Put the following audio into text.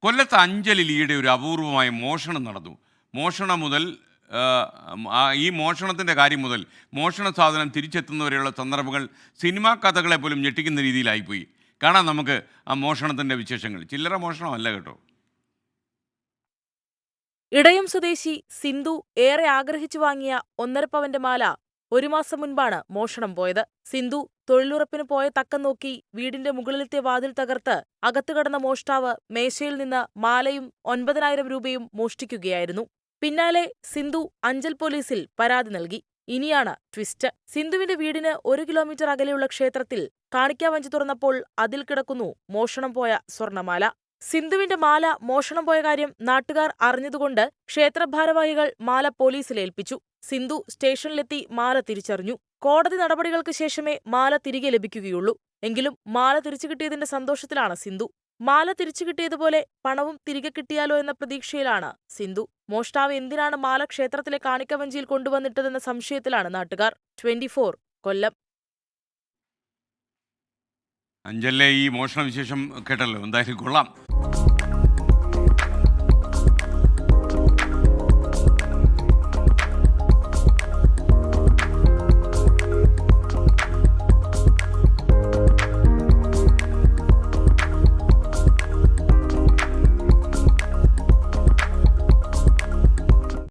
കൊല്ലത്ത് അഞ്ചലിൽ ഈയിടെ ഒരു അപൂർവമായ മോഷണം നടന്നു. മോഷണം മുതൽ ഈ മോഷണത്തിൻ്റെ കാര്യം മുതൽ മോഷണ സാധനം തിരിച്ചെത്തുന്നവരെയുള്ള സന്ദർഭങ്ങൾ സിനിമാ കഥകളെ പോലും ഞെട്ടിക്കുന്ന രീതിയിലായിപ്പോയി. കാണാം നമുക്ക് ആ മോഷണത്തിൻ്റെ വിശേഷങ്ങൾ. ചില്ലറ മോഷണമല്ല കേട്ടോ. ഇടയം സ്വദേശി സിന്ധു ഏറെ ആഗ്രഹിച്ചു വാങ്ങിയ 1.5 പവന്റെ മാല ഒരു മാസം മുൻപാണ് മോഷണം പോയത്. സിന്ധു തൊഴിലുറപ്പിന് പോയ തക്കം നോക്കി വീടിന്റെ മുകളിലത്തെ വാതിൽ തകർത്ത് അകത്തു കടന്ന മോഷ്ടാവ് മേശയിൽ നിന്ന് മാലയും 9,000 രൂപയും മോഷ്ടിക്കുകയായിരുന്നു. പിന്നാലെ സിന്ധു അഞ്ചൽ പോലീസിൽ പരാതി നൽകി. ഇനിയാണ് ട്വിസ്റ്റ്. സിന്ധുവിന്റെ വീടിന് 1 കിലോമീറ്റർ അകലെയുള്ള ക്ഷേത്രത്തിൽ കാണിക്കാവഞ്ചി തുറന്നപ്പോൾ അതിൽ കിടക്കുന്നു മോഷണം പോയ സ്വർണമാല. സിന്ധുവിന്റെ മാല മോഷണം പോയ കാര്യം നാട്ടുകാർ അറിഞ്ഞതുകൊണ്ട് ക്ഷേത്രഭാരവാഹികൾ മാല പോലീസിൽ ഏൽപ്പിച്ചു. സിന്ധു സ്റ്റേഷനിലെത്തി മാല തിരിച്ചറിഞ്ഞു. കോടതി നടപടികൾക്ക് ശേഷമേ മാല തിരികെ ലഭിക്കുകയുള്ളൂ. എങ്കിലും മാല തിരിച്ചു കിട്ടിയതിന്റെ സന്തോഷത്തിലാണ് സിന്ധു. മാല തിരിച്ചു കിട്ടിയതുപോലെ പണവും തിരികെ കിട്ടിയാലോ എന്ന പ്രതീക്ഷയിലാണ് സിന്ധു. മോഷ്ടാവ് എന്തിനാണ് മാല ക്ഷേത്രത്തിലെ കാണിക്കവഞ്ചിയിൽ കൊണ്ടുവന്നിട്ടതെന്ന സംശയത്തിലാണ് നാട്ടുകാർ. 24 കൊല്ലം. അഞ്ചലിലെ ഈ മോഷണ വിശേഷം കേട്ടല്ലോ, എന്തായാലും കൊള്ളാം.